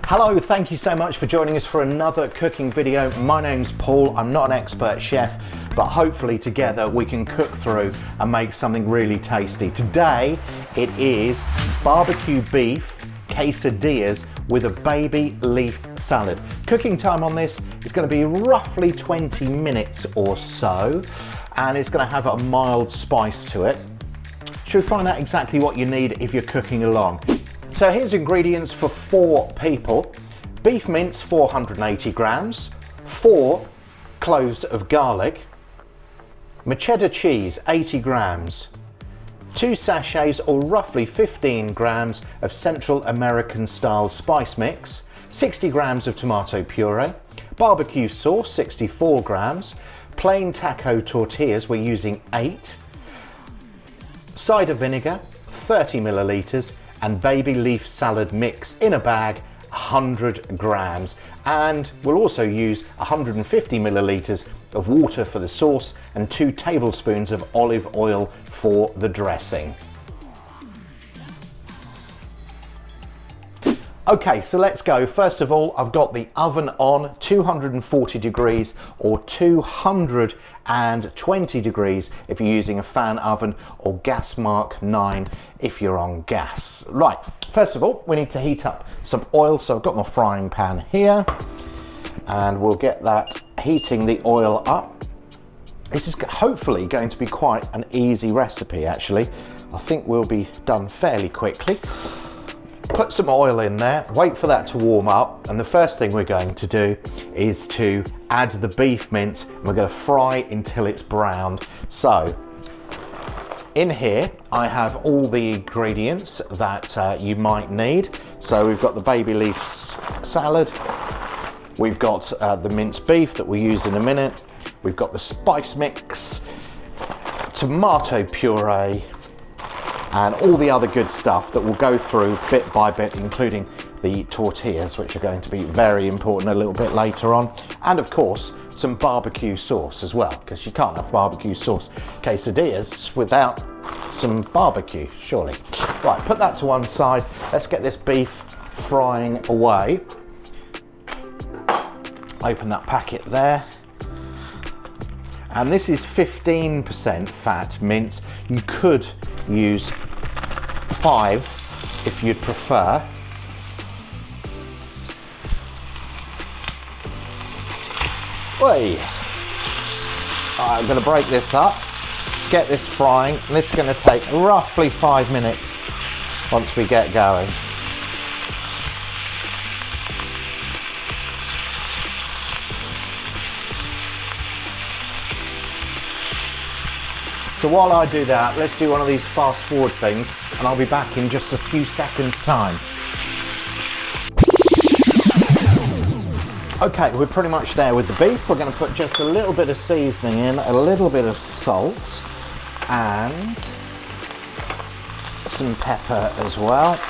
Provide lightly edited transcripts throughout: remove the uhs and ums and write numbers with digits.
Hello, thank you so much for joining us for another cooking video. My name's Paul, I'm not an expert chef, but hopefully together we can cook through and make something really tasty. Today it is barbecue beef quesadillas with a baby leaf salad. Cooking time on this is going to be roughly 20 minutes or so, and it's going to have a mild spice to it. Should find out exactly what you need if you're cooking along. So here's ingredients for 4 people. Beef mince 480 grams, 4 cloves of garlic, cheddar cheese 80 grams, 2 sachets or roughly 15 grams of Central American style spice mix, 60 grams of tomato puree, barbecue sauce 64 grams, plain taco tortillas, we're using 8, cider vinegar 30 millilitres, and baby leaf salad mix in a bag 100 grams. And we'll also use 150 millilitres of water for the sauce and 2 tablespoons of olive oil for the dressing. Okay, so let's go. First of all, I've got the oven on 240 degrees or 220 degrees if you're using a fan oven, or gas mark 9 if you're on gas. Right, first of all, we need to heat up some oil. So I've got my frying pan here and we'll get that heating the oil up. This is hopefully going to be quite an easy recipe actually. I think we'll be done fairly quickly. Put some oil in there, wait for that to warm up, and the first thing we're going to do is to add the beef mince, and we're going to fry until it's browned. So in here I have all the ingredients that you might need. So we've got the baby leaf salad, we've got the minced beef that we'll use in a minute, we've got the spice mix, tomato puree, and all the other good stuff that we'll go through bit by bit, including the tortillas, which are going to be very important a little bit later on, and of course some barbecue sauce as well, because you can't have barbecue sauce quesadillas without some barbecue, surely. Right, put that to one side. Let's get this beef frying away. Open that packet there. And this is 15% fat mince. You could use 5 if you'd prefer. Whey. I'm going to break this up, get this frying, and this is going to take roughly 5 minutes once we get going. So while I do that, let's do one of these fast forward things, and I'll be back in just a few seconds time. Okay, we're pretty much there with the beef. We're going to put just a little bit of seasoning in, a little bit of salt, and some pepper as well.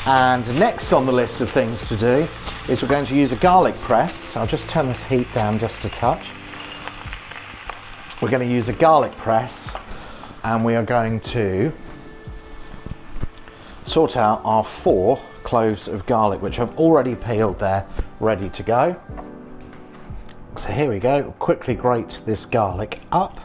And next on the list of things to do is we're going to use a garlic press. I'll just turn this heat down just a touch. We're going to use a garlic press, and we are going to sort out our 4 cloves of garlic, which I've already peeled there, ready to go. So here we go. Quickly grate this garlic up.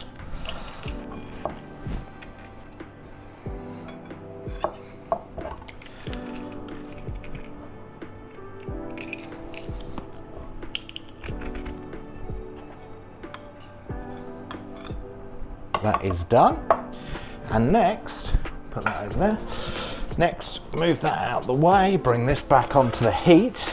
That is done. And next, put that over there. Next, move that out of the way, bring this back onto the heat.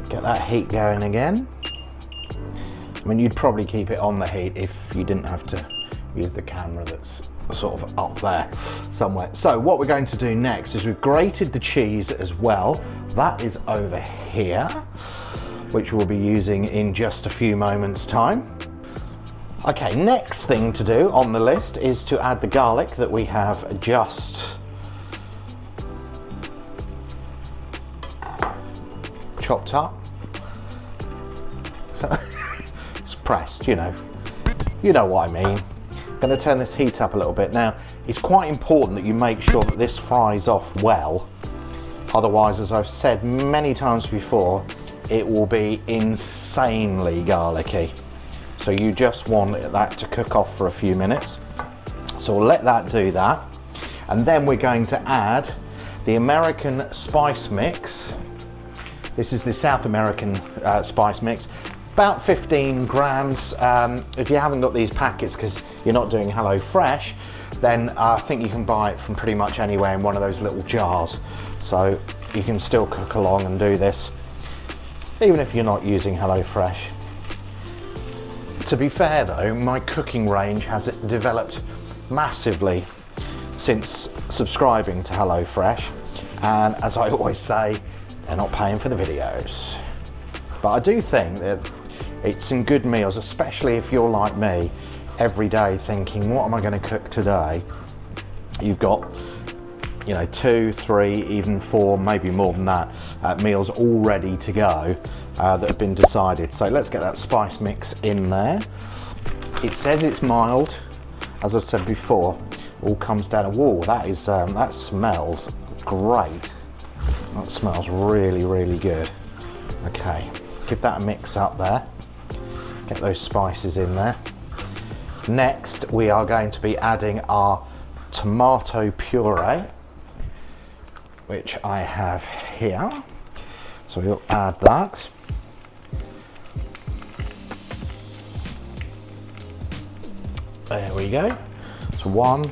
Get that heat going again. I mean, you'd probably keep it on the heat if you didn't have to use the camera that's sort of up there somewhere. So what we're going to do next is we've grated the cheese as well. That is over here, which we'll be using in just a few moments' time. Okay, next thing to do on the list is to add the garlic that we have just chopped up. It's pressed, you know what I mean. I'm going to turn this heat up a little bit. Now, It's quite important that you make sure that this fries off well. Otherwise, as I've said many times before, it will be insanely garlicky. So you just want that to cook off for a few minutes. So we'll let that do that. And then we're going to add the American spice mix. This is the South American spice mix. About 15 grams. If you haven't got these packets because you're not doing HelloFresh, then I think you can buy it from pretty much anywhere in one of those little jars. So you can still cook along and do this, even if you're not using HelloFresh. To be fair though, my cooking range has developed massively since subscribing to HelloFresh. And as I always say, they're not paying for the videos. But I do think that it's some good meals, especially if you're like me, every day thinking, what am I going to cook today? You've got, you know, 2, 3, even 4, maybe more than that, meals all ready to go that have been decided. So let's get that spice mix in there. It says it's mild, as I've said before. All comes down. Whoa, that smells great. That smells really, really good. Okay, give that a mix up there. Get those spices in there. Next, we are going to be adding our tomato puree, which I have here. So we'll add that. There we go. So 1.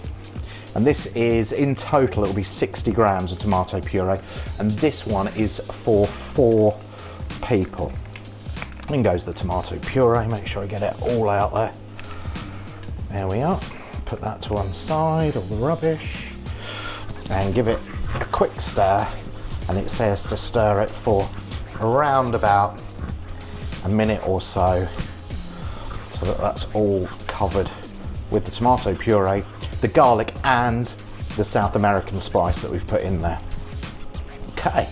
And this is, in total, it will be 60 grams of tomato puree. And this one is for 4 people. In goes the tomato puree. Make sure I get it all out there. There we are. Put that to one side, all the rubbish. And give it a quick stir. And it says to stir it for around about a minute or so that that's all covered with the tomato puree, the garlic and the South American spice that we've put in there. Okay,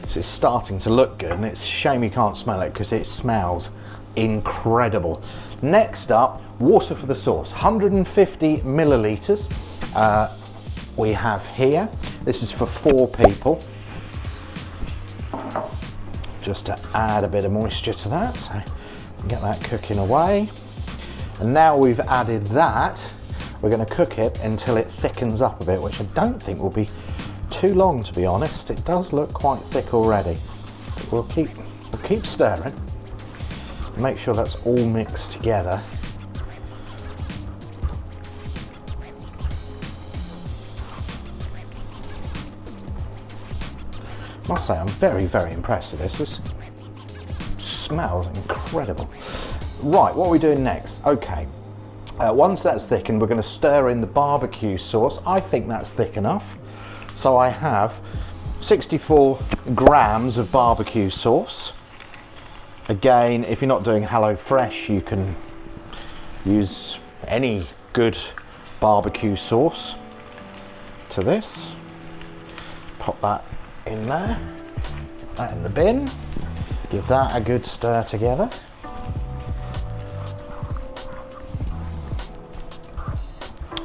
so it's starting to look good, and it's a shame you can't smell it because it smells incredible. Next up, water for the sauce, 150 millilitres we have here. This is for 4 people. Just to add a bit of moisture to that, so get that cooking away. And now we've added that, we're going to cook it until it thickens up a bit, which I don't think will be too long, to be honest. It does look quite thick already. But we'll keep stirring. Make sure that's all mixed together. I must say I'm very, very impressed with this. This smells incredible. Right, what are we doing next? Okay, once that's thickened, we're going to stir in the barbecue sauce. I think that's thick enough. So I have 64 grams of barbecue sauce. Again, if you're not doing HelloFresh, you can use any good barbecue sauce to this. Pop that in there, put that in the bin, give that a good stir together.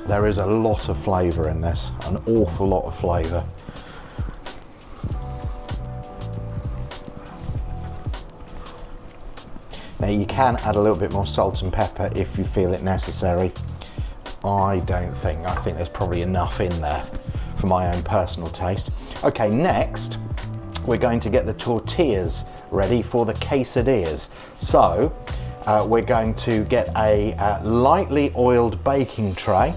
There is a lot of flavour in this, an awful lot of flavour. Now you can add a little bit more salt and pepper if you feel it necessary. I don't think, I think there's probably enough in there for my own personal taste. Okay, next we're going to get the tortillas ready for the quesadillas. So we're going to get a lightly oiled baking tray,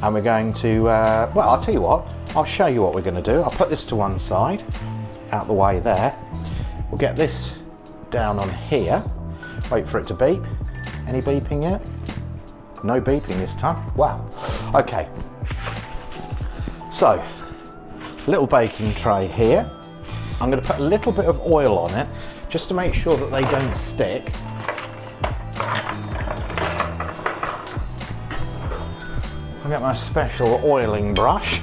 and we're going to, well, I'll tell you what, I'll show you what we're going to do. I'll put this to one side, out the way there. We'll get this down on here, wait for it to beep. Any beeping yet? No beeping this time, wow. Okay, so, little baking tray here. I'm going to put a little bit of oil on it, just to make sure that they don't stick. I'll get my special oiling brush.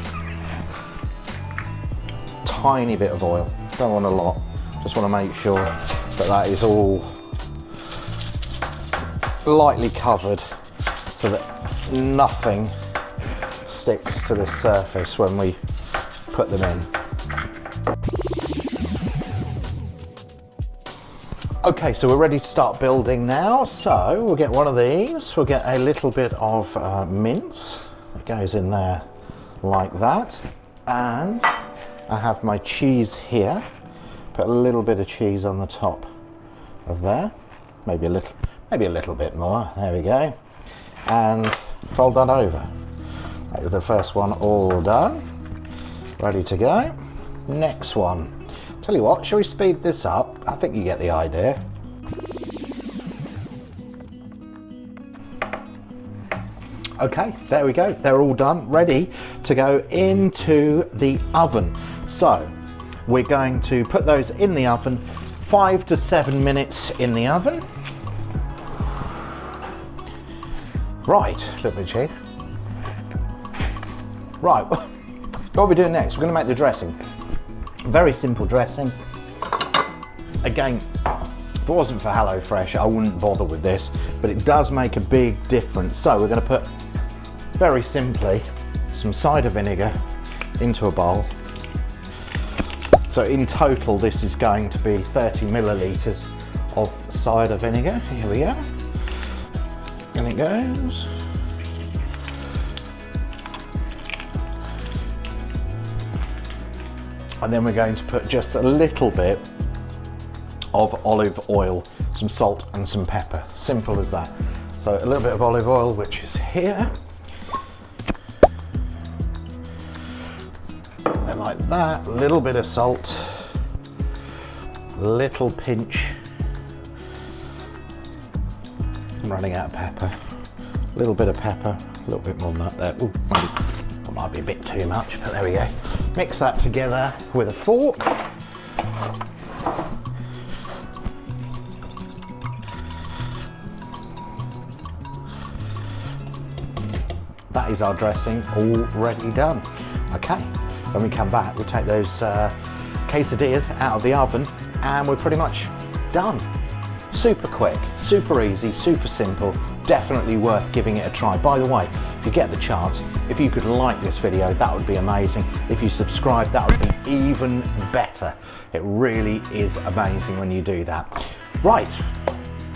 Tiny bit of oil, don't want a lot. Just want to make sure that that is all lightly covered so that nothing sticks to the surface when we put them in. Okay, so we're ready to start building now. So we'll get one of these, we'll get a little bit of mince that goes in there like that. And I have my cheese here. Put a little bit of cheese on the top of there. Maybe a little bit more. There we go. And fold that over. That is the first one all done. Ready to go. Next one. Tell you what, shall we speed this up? I think you get the idea. Okay, there we go. They're all done, ready to go into the oven. So we're going to put those in the oven, 5 to 7 minutes in the oven. Right, look at Chief. Right, what are we doing next? We're going to make the dressing. Very simple dressing. Again, if it wasn't for HelloFresh, I wouldn't bother with this, but it does make a big difference. So we're going to put, very simply, some cider vinegar into a bowl. So in total, this is going to be 30 millilitres of cider vinegar. Here we go. And it goes. And then we're going to put just a little bit of olive oil, some salt and some pepper. Simple as that. So a little bit of olive oil, which is here. And like that, a little bit of salt, little pinch. I'm running out of pepper. A little bit of pepper, a little bit more than that there. Ooh, that might be a bit too much, but there we go. Mix that together with a fork. That is our dressing already done. Okay, when we come back, we'll take those quesadillas out of the oven and we're pretty much done. Super quick, super easy, super simple, definitely worth giving it a try. By the way, if you get the chance, if you could like this video, that would be amazing. If you subscribe, that would be even better. It really is amazing when you do that. Right,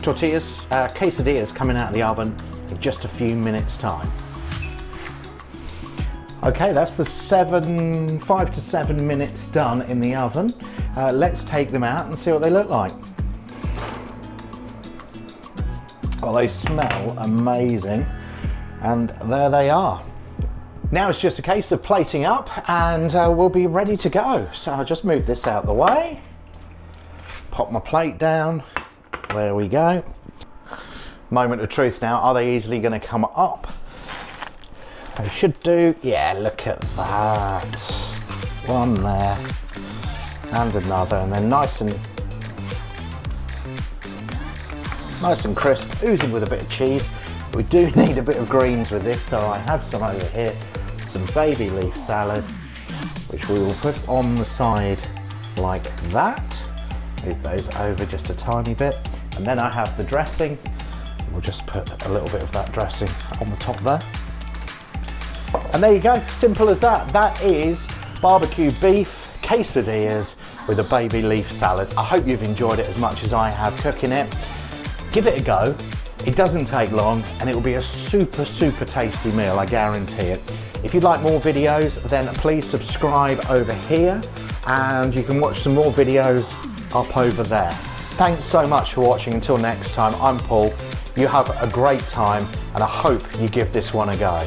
tortillas, quesadillas coming out of the oven in just a few minutes time. Okay, that's the 5 to 7 minutes done in the oven. Let's take them out and see what they look like. Well, they smell amazing, and there they are. Now it's just a case of plating up and we'll be ready to go. So I'll just move this out of the way, pop my plate down, there we go. Moment of truth now, are they easily going to come up? They should do. Yeah, look at that. One there, and another, and they're nice and crisp, oozing with a bit of cheese. We do need a bit of greens with this, so I have some over here, some baby leaf salad, which we will put on the side like that. Move those over just a tiny bit, and then I have the dressing. We'll just put a little bit of that dressing on the top there. And there you go, simple as that. That is barbecue beef quesadillas with a baby leaf salad. I hope you've enjoyed it as much as I have cooking it. Give it a go. It doesn't take long and it will be a super, super tasty meal, I guarantee it. If you'd like more videos, then please subscribe over here and you can watch some more videos up over there. Thanks so much for watching. Until next time, I'm Paul. You have a great time and I hope you give this one a go.